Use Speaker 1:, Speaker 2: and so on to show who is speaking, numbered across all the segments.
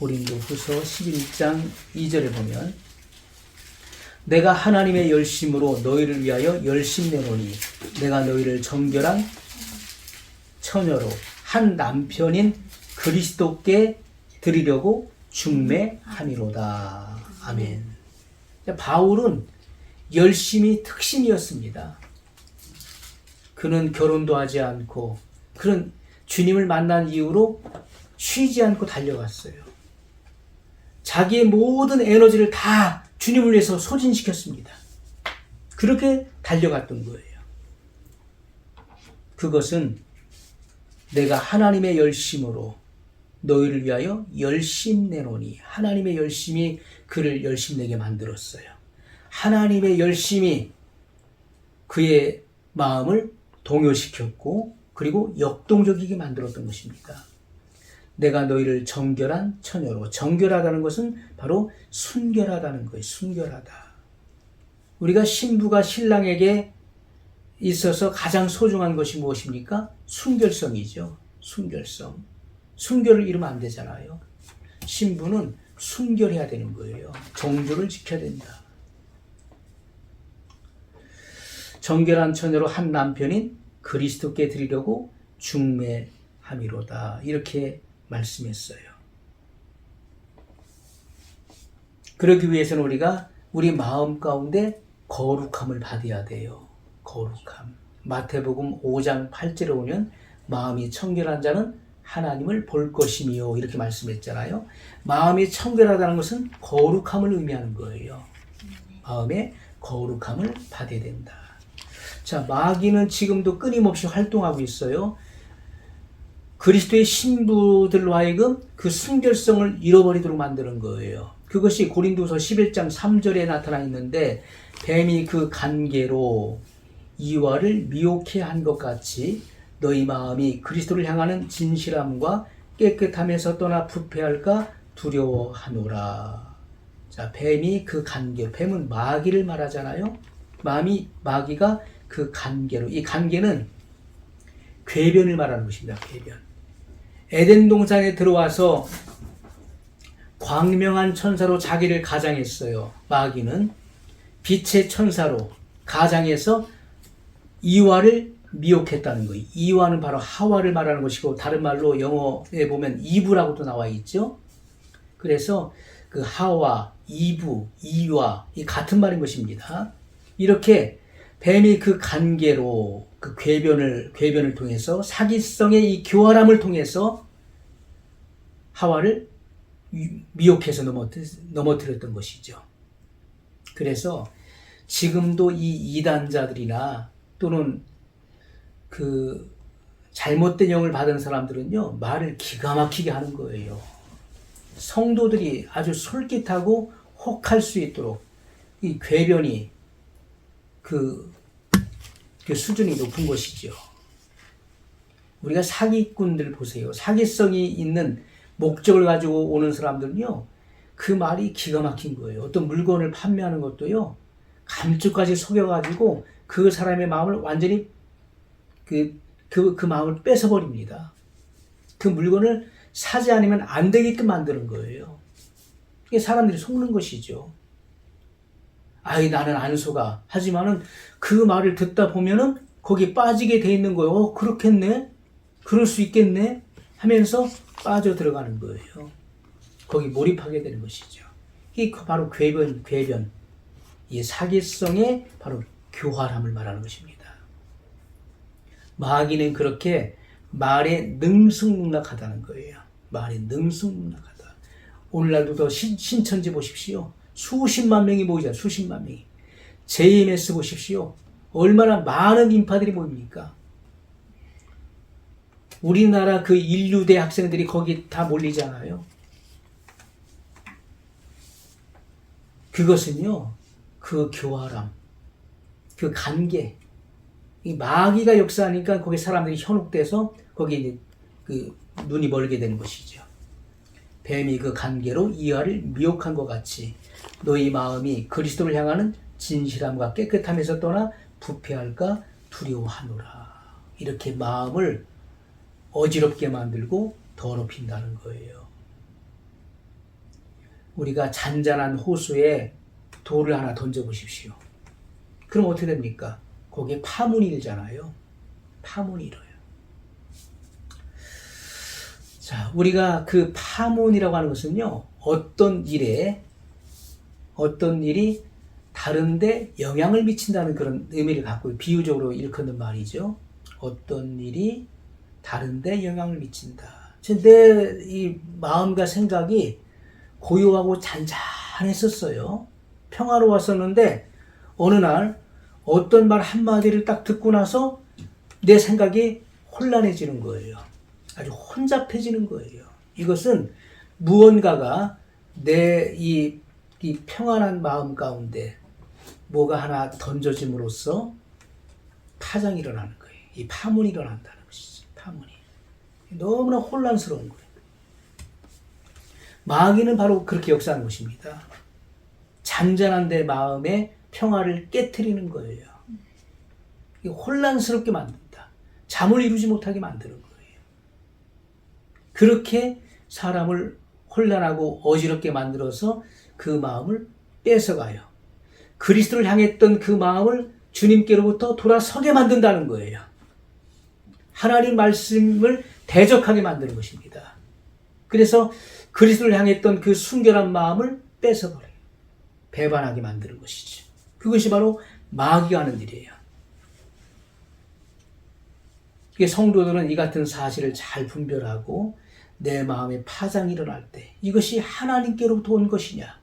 Speaker 1: 고린도후서 11장 2절에 보면 내가 하나님의 열심으로 너희를 위하여 열심 내노니 내가 너희를 정결한 처녀로 한 남편인 그리스도께 드리려고 중매함이로다. 아멘. 바울은 열심이 특심이었습니다. 그는 결혼도 하지 않고 그는 주님을 만난 이후로 쉬지 않고 달려갔어요. 자기의 모든 에너지를 다 주님을 위해서 소진시켰습니다. 그렇게 달려갔던 거예요. 그것은 내가 하나님의 열심으로 너희를 위하여 열심 내노니 하나님의 열심이 그를 열심내게 만들었어요. 하나님의 열심이 그의 마음을 동요시켰고 그리고 역동적이게 만들었던 것입니다. 내가 너희를 정결한 처녀로, 정결하다는 것은 바로 순결하다는 거예요. 순결하다. 우리가 신부가 신랑에게 있어서 가장 소중한 것이 무엇입니까? 순결성이죠. 순결성. 순결을 잃으면 안 되잖아요. 신부는 순결해야 되는 거예요. 정조를 지켜야 된다. 정결한 처녀로 한 남편인 그리스도께 드리려고 중매함이로다. 이렇게 말씀했어요. 그러기 위해서는 우리가 우리 마음 가운데 거룩함을 받아야 돼요. 거룩함. 마태복음 5장 8절에 오면 마음이 청결한 자는 하나님을 볼 것이며 이렇게 말씀했잖아요. 마음이 청결하다는 것은 거룩함을 의미하는 거예요. 마음에 거룩함을 받아야 된다. 자, 마귀는 지금도 끊임없이 활동하고 있어요. 그리스도의 신부들로 하여금 그 순결성을 잃어버리도록 만드는 거예요. 그것이 고린도서 11장 3절에 나타나 있는데 뱀이 그 간계로 이와를 미혹해 한 것 같이 너희 마음이 그리스도를 향하는 진실함과 깨끗함에서 떠나 부패할까 두려워하노라. 자, 뱀이 그 간계, 뱀은 마귀를 말하잖아요. 마귀가 그 간계로, 이 간계는 궤변을 말하는 것입니다. 궤변. 에덴 동산에 들어와서 광명한 천사로 자기를 가장했어요. 마귀는 빛의 천사로 가장해서 이와를 미혹했다는 거예요. 이와는 바로 하와를 말하는 것이고 다른 말로 영어에 보면 이브라고도 나와 있죠. 그래서 그 하와, 이브, 이와 이 같은 말인 것입니다. 이렇게 뱀이 그 간계로 그 궤변을 통해서 사기성의 이 교활함을 통해서 하와를 미혹해서 넘어뜨렸던 것이죠. 그래서 지금도 이 이단자들이나 또는 그 잘못된 영을 받은 사람들은요, 말을 기가 막히게 하는 거예요. 성도들이 아주 솔깃하고 혹할 수 있도록 이 궤변이 그 수준이 높은 것이죠. 우리가 사기꾼들 보세요. 사기성이 있는 목적을 가지고 오는 사람들은요, 그 말이 기가 막힌 거예요. 어떤 물건을 판매하는 것도요, 감쪽까지 속여가지고 그 사람의 마음을 완전히 그 마음을 뺏어버립니다. 그 물건을 사지 않으면 안 되게끔 만드는 거예요. 이게 사람들이 속는 것이죠. 아이, 나는 안 속아. 하지만은 그 말을 듣다 보면은 거기에 빠지게 돼 있는 거예요. 그렇겠네? 그럴 수 있겠네? 하면서 빠져 들어가는 거예요. 거기 몰입하게 되는 것이죠. 이게 바로 궤변. 이 사기성의 바로 교활함을 말하는 것입니다. 마귀는 그렇게 말에 능숙능락하다는 거예요. 말에 능숙능락하다. 오늘날도 더 신천지 보십시오. 수십만 명이 모이잖아요. 수십만 명이. JMS 보십시오. 얼마나 많은 인파들이 모입니까? 우리나라 그 인류대 학생들이 거기 다 몰리잖아요. 그것은요, 그 교활함, 그 간계, 이 마귀가 역사하니까 거기 사람들이 현혹돼서 거기에 그 눈이 멀게 되는 것이죠. 뱀이 그 간계로 이와를 미혹한 것 같이 너희 마음이 그리스도를 향하는 진실함과 깨끗함에서 떠나 부패할까 두려워하노라. 이렇게 마음을 어지럽게 만들고 더럽힌다는 거예요. 우리가 잔잔한 호수에 돌을 하나 던져보십시오. 그럼 어떻게 됩니까? 거기에 파문이 일잖아요. 파문이 일어요. 자, 우리가 그 파문이라고 하는 것은요, 어떤 일이 다른데 영향을 미친다는 그런 의미를 갖고 비유적으로 일컫는 말이죠. 어떤 일이 다른데 영향을 미친다. 내 이 마음과 생각이 고요하고 잔잔했었어요. 평화로웠었는데 어느 날 어떤 말 한마디를 딱 듣고 나서 내 생각이 혼란해지는 거예요. 아주 혼잡해지는 거예요. 이것은 무언가가 내 이 평안한 마음 가운데 뭐가 하나 던져짐으로써 파장이 일어나는 거예요. 이 파문이 일어난다는 것이죠. 파문이. 너무나 혼란스러운 거예요. 마귀는 바로 그렇게 역사하는 것입니다. 잔잔한 내 마음의 평화를 깨트리는 거예요. 혼란스럽게 만든다. 잠을 이루지 못하게 만드는 거예요. 그렇게 사람을 혼란하고 어지럽게 만들어서 그 마음을 뺏어가요. 그리스도를 향했던 그 마음을 주님께로부터 돌아서게 만든다는 거예요. 하나님 말씀을 대적하게 만드는 것입니다. 그래서 그리스도를 향했던 그 순결한 마음을 뺏어버려요. 배반하게 만드는 것이죠. 그것이 바로 마귀가 하는 일이에요. 성도들은 이 같은 사실을 잘 분별하고 내 마음에 파장이 일어날 때 이것이 하나님께로부터 온 것이냐,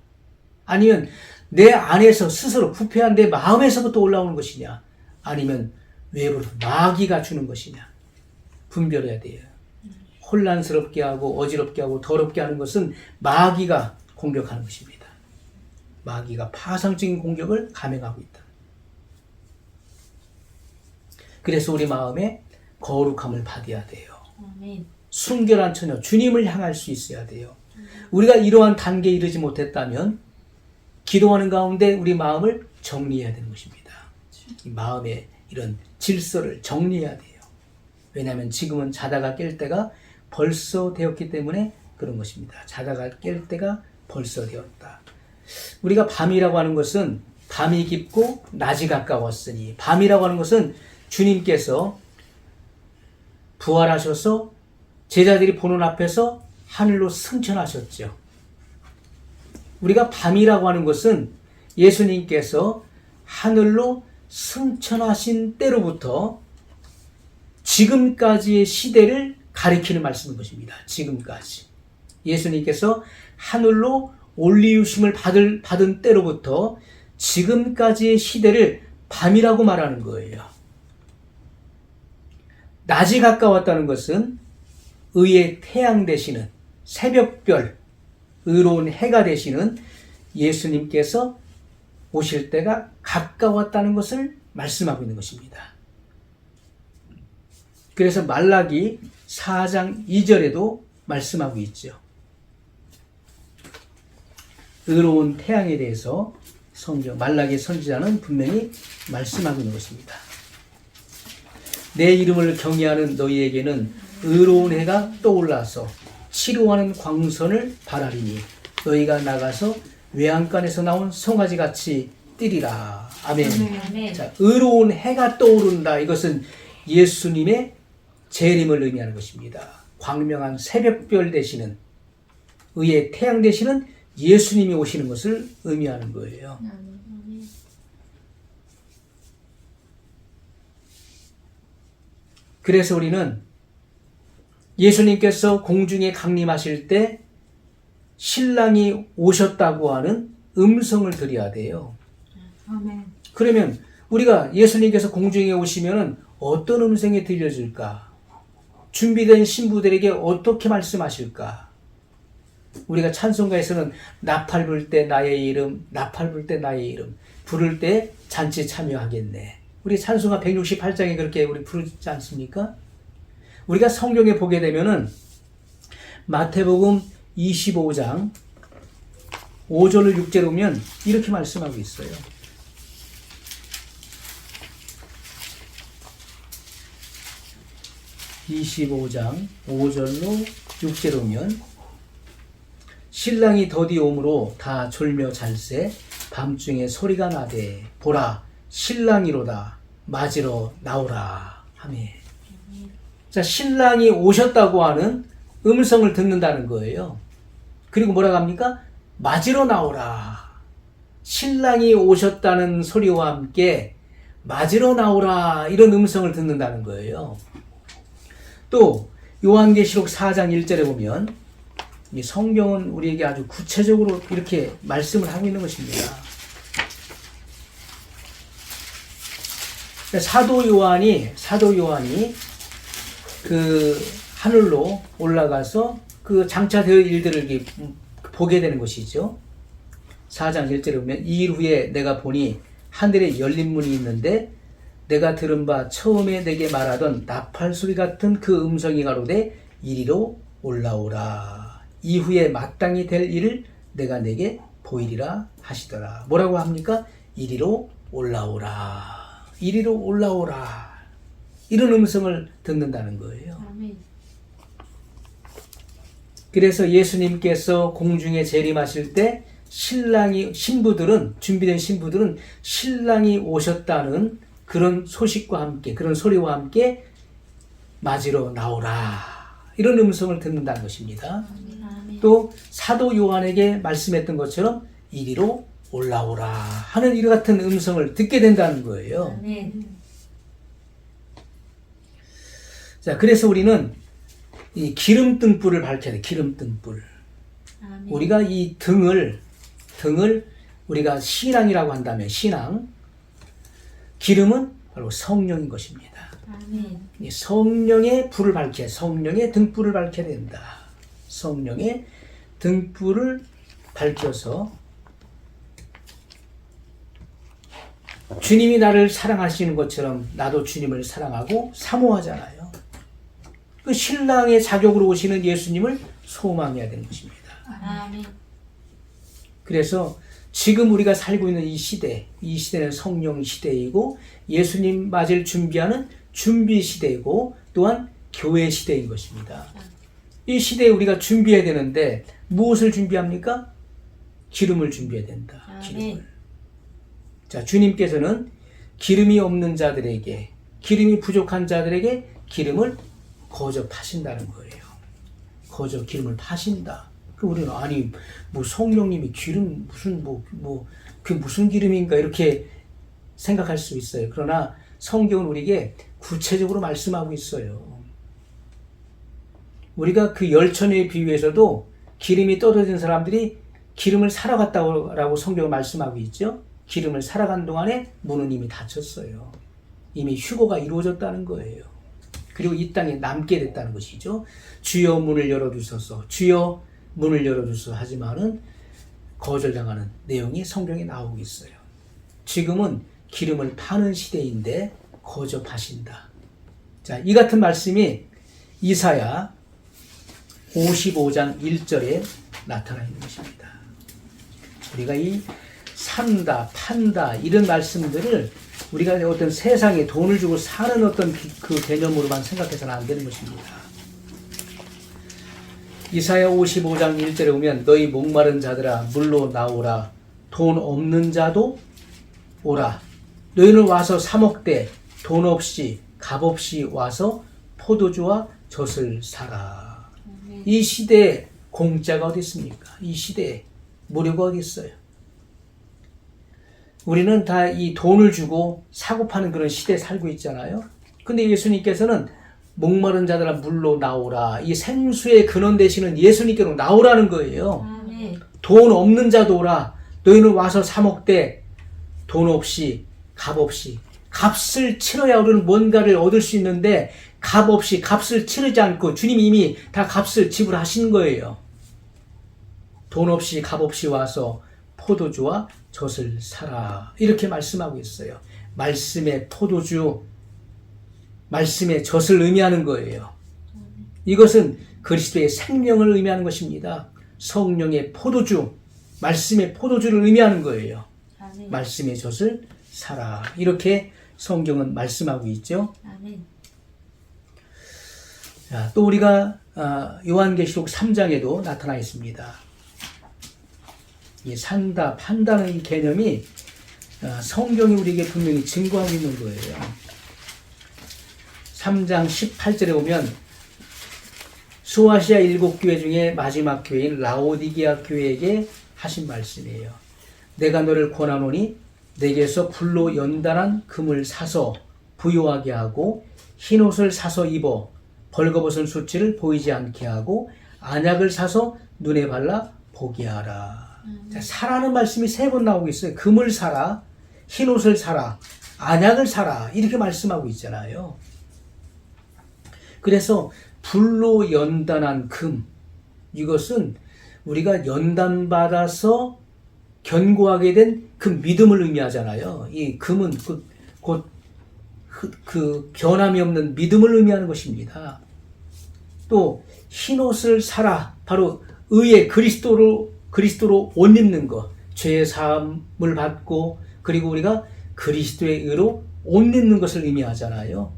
Speaker 1: 아니면 내 안에서 스스로 부패한 내 마음에서부터 올라오는 것이냐, 아니면 외부로 마귀가 주는 것이냐 분별해야 돼요. 혼란스럽게 하고 어지럽게 하고 더럽게 하는 것은 마귀가 공격하는 것입니다. 마귀가 파상적인 공격을 감행하고 있다. 그래서 우리 마음에 거룩함을 받아야 돼요.
Speaker 2: 아멘.
Speaker 1: 순결한 처녀, 주님을 향할 수 있어야 돼요. 우리가 이러한 단계에 이르지 못했다면 기도하는 가운데 우리 마음을 정리해야 되는 것입니다. 이 마음의 이런 질서를 정리해야 돼요. 왜냐하면 지금은 자다가 깰 때가 벌써 되었기 때문에 그런 것입니다. 자다가 깰 때가 벌써 되었다. 우리가 밤이라고 하는 것은 밤이 깊고 낮이 가까웠으니, 밤이라고 하는 것은 주님께서 부활하셔서 제자들이 보는 앞에서 하늘로 승천하셨죠. 우리가 밤이라고 하는 것은 예수님께서 하늘로 승천하신 때로부터 지금까지의 시대를 가리키는 말씀인 것입니다. 지금까지. 예수님께서 하늘로 올리우심을 받은 때로부터 지금까지의 시대를 밤이라고 말하는 거예요. 낮이 가까웠다는 것은 의의 태양 되시는 새벽별, 의로운 해가 되시는 예수님께서 오실 때가 가까웠다는 것을 말씀하고 있는 것입니다. 그래서 말라기 4장 2절에도 말씀하고 있죠. 의로운 태양에 대해서 말라기 선지자는 분명히 말씀하고 있는 것입니다. 내 이름을 경외하는 너희에게는 의로운 해가 떠올라서 치료하는 광선을 발하리니 너희가 나가서 외양간에서 나온 송아지같이 뛰리라. 아멘.
Speaker 2: 아멘.
Speaker 1: 자, 의로운 해가 떠오른다. 이것은 예수님의 재림을 의미하는 것입니다. 광명한 새벽별 되시는, 의의 태양 되시는 예수님이 오시는 것을 의미하는 거예요. 그래서 우리는 예수님께서 공중에 강림하실 때 신랑이 오셨다고 하는 음성을 드려야 돼요.
Speaker 2: 아멘.
Speaker 1: 그러면 우리가 예수님께서 공중에 오시면 어떤 음성이 들려질까? 준비된 신부들에게 어떻게 말씀하실까? 우리가 찬송가에서는 나팔 불 때 나의 이름, 나팔 불 때 나의 이름, 부를 때 잔치 참여하겠네. 우리 찬송가 168장에 그렇게 우리 부르지 않습니까? 우리가 성경에 보게 되면은 마태복음 25장 5절을 6절에 보면 이렇게 말씀하고 있어요. (25장 5절로 6절에 오면) 신랑이 더디오므로 다 졸며 잘세 밤중에 소리가 나되 보라 신랑이로다 맞으러 나오라 하매. 자, 신랑이 오셨다고 하는 음성을 듣는다는 거예요. 그리고 뭐라고 합니까? 맞으러 나오라. 신랑이 오셨다는 소리와 함께 맞으러 나오라 이런 음성을 듣는다는 거예요. 또 요한계시록 4장 1절에 보면 이 성경은 우리에게 아주 구체적으로 이렇게 말씀을 하고 있는 것입니다. 사도 요한이 그 하늘로 올라가서 그 장차될 일들을 이렇게 보게 되는 것이죠. 4장 1절에 보면 이 일 후에 내가 보니 하늘에 열린 문이 있는데 내가 들은 바 처음에 내게 말하던 나팔 소리 같은 그 음성이 가로되 이리로 올라오라. 이후에 마땅히 될 일을 내가 내게 보이리라 하시더라. 뭐라고 합니까? 이리로 올라오라. 이리로 올라오라. 이런 음성을 듣는다는 거예요.
Speaker 2: 아멘.
Speaker 1: 그래서 예수님께서 공중에 재림하실 때 준비된 신부들은 신랑이 오셨다는 그런 소식과 함께, 그런 소리와 함께 맞으러 나오라. 이런 음성을 듣는다는 것입니다.
Speaker 2: 아멘.
Speaker 1: 또 사도 요한에게 말씀했던 것처럼 이리로 올라오라 하는 이와 같은 음성을 듣게 된다는 거예요.
Speaker 2: 아멘.
Speaker 1: 자, 그래서 우리는 이 기름등불을 밝혀야 돼. 기름등불.
Speaker 2: 아멘.
Speaker 1: 우리가 이 등을 우리가 신앙이라고 한다면 신앙, 기름은 바로 성령인 것입니다.
Speaker 2: 아멘.
Speaker 1: 이 성령의 불을 밝혀야, 성령의 등불을 밝혀야 된다. 성령의 등불을 밝혀서 주님이 나를 사랑하시는 것처럼 나도 주님을 사랑하고 사모하잖아요. 그 신랑의 자격으로 오시는 예수님을 소망해야 되는 것입니다.
Speaker 2: 아멘.
Speaker 1: 그래서 지금 우리가 살고 있는 이 시대는 성령 시대이고 예수님 맞을 준비하는 준비 시대이고 또한 교회 시대인 것입니다. 이 시대에 우리가 준비해야 되는데 무엇을 준비합니까? 기름을 준비해야 된다. 기름을. 자, 주님께서는 기름이 없는 자들에게, 기름이 부족한 자들에게 기름을 거저 파신다는 거예요. 거저 기름을 파신다. 우리는 아니 뭐 성령님이 기름 그 무슨 기름인가 이렇게 생각할 수 있어요. 그러나 성경은 우리에게 구체적으로 말씀하고 있어요. 우리가 그 열천의 비유에서도 기름이 떨어진 사람들이 기름을 사러 갔다고 성경은 말씀하고 있죠. 기름을 살아간 동안에 문은 이미 닫혔어요. 이미 휴거가 이루어졌다는 거예요. 그리고 이 땅에 남게 됐다는 것이죠. 주여 문을 열어주소서, 주여 문을 열어주소서 하지만은 거절당하는 내용이 성경에 나오고 있어요. 지금은 기름을 파는 시대인데 거저 파신다. 자, 이 같은 말씀이 이사야 55장 1절에 나타나 있는 것입니다. 우리가 이 산다, 판다 이런 말씀들을 우리가 어떤 세상에 돈을 주고 사는 어떤 그 개념으로만 생각해서는 안 되는 것입니다. 이사야 55장 1절에 보면 너희 목마른 자들아 물로 나오라. 돈 없는 자도 오라. 너희는 와서 사 먹되 돈 없이 값 없이 와서 포도주와 젖을 사라. 이 시대에 공짜가 어디 있습니까? 이 시대에 무료가 어디 있어요? 우리는 다 이 돈을 주고 사고 파는 그런 시대에 살고 있잖아요. 근데 예수님께서는 목마른 자들아 물로 나오라. 이 생수의 근원 되시는 예수님께로 나오라는 거예요.
Speaker 2: 아멘.
Speaker 1: 돈 없는 자도 오라. 너희는 와서 사 먹되 돈 없이 값 없이. 값을 치러야 우리는 뭔가를 얻을 수 있는데 값 없이 값을 치르지 않고 주님이 이미 다 값을 지불하신 거예요. 돈 없이 값 없이 와서 포도주와 젖을 사라. 이렇게 말씀하고 있어요. 말씀의 포도주, 말씀의 젖을 의미하는 거예요. 이것은 그리스도의 생명을 의미하는 것입니다. 성령의 포도주, 말씀의 포도주를 의미하는 거예요.
Speaker 2: 아멘.
Speaker 1: 말씀의 젖을 사라. 이렇게 성경은 말씀하고 있죠.
Speaker 2: 아멘.
Speaker 1: 자, 또 우리가 요한계시록 3장에도 나타나 있습니다. 이 산다, 판다는 이 개념이 성경이 우리에게 분명히 증거하고 있는 거예요. 3장 18절에 보면 수아시아 7교회 중에 마지막 교회인 라오디게아 교회에게 하신 말씀이에요. 내가 너를 권하노니 내게서 불로 연단한 금을 사서 부요하게 하고 흰옷을 사서 입어 벌거벗은 수치를 보이지 않게 하고 안약을 사서 눈에 발라 보게 하라. 자, 사라는 말씀이 3번 나오고 있어요. 금을 사라, 흰옷을 사라, 안약을 사라 이렇게 말씀하고 있잖아요. 그래서 불로 연단한 금, 이것은 우리가 연단받아서 견고하게 된 그 믿음을 의미하잖아요. 이 금은 곧 그 변함이 없는 믿음을 의미하는 것입니다. 또 흰옷을 사라, 바로 의의 그리스도로 옷 입는 것, 죄의 사함을 받고 그리고 우리가 그리스도의 의로 옷 입는 것을 의미하잖아요.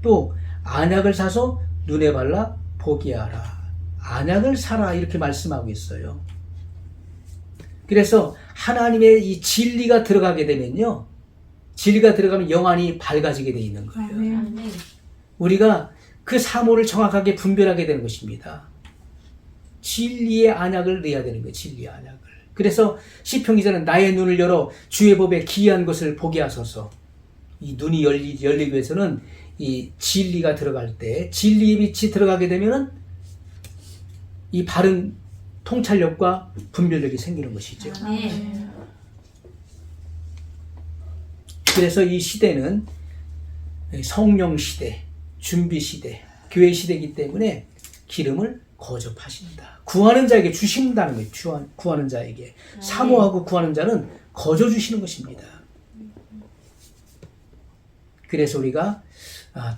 Speaker 1: 또 안약을 사서 눈에 발라 보게 하라. 안약을 사라 이렇게 말씀하고 있어요. 그래서 하나님의 이 진리가 들어가게 되면요, 진리가 들어가면 영안이 밝아지게 되어 있는 거예요.
Speaker 2: 아멘.
Speaker 1: 우리가 그 사모를 정확하게 분별하게 되는 것입니다. 진리의 안약을 내야 되는 거예요. 진리의 안약을. 그래서 시편 기자는 나의 눈을 열어 주의 법에 기이한 것을 보게 하소서. 이 눈이 열리기 위해서는 이 진리가 들어갈 때, 진리의 빛이 들어가게 되면은 이 바른 통찰력과 분별력이 생기는 것이죠.
Speaker 2: 아멘.
Speaker 1: 그래서 이 시대는 성령 시대, 준비 시대, 교회 시대이기 때문에 기름을 거접하신다. 구하는 자에게 주신다는 거예요. 구하는 자에게. 사모하고 구하는 자는 거저 주시는 것입니다. 그래서 우리가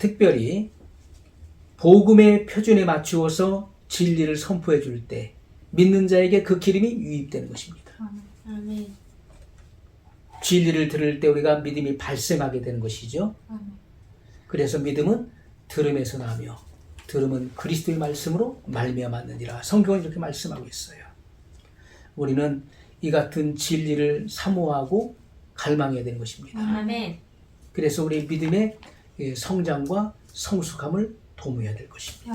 Speaker 1: 특별히 복음의 표준에 맞추어서 진리를 선포해 줄 때 믿는 자에게 그 기름이 유입되는 것입니다.
Speaker 2: 아멘.
Speaker 1: 진리를 들을 때 우리가 믿음이 발생하게 되는 것이죠. 그래서 믿음은 들음에서 나며 들음은 그리스도의 말씀으로 말미암았느니라. 성경은 이렇게 말씀하고 있어요. 우리는 이 같은 진리를 사모하고 갈망해야 되는 것입니다.
Speaker 2: 아멘.
Speaker 1: 그래서 우리 믿음의 성장과 성숙함을 도모해야 될 것입니다.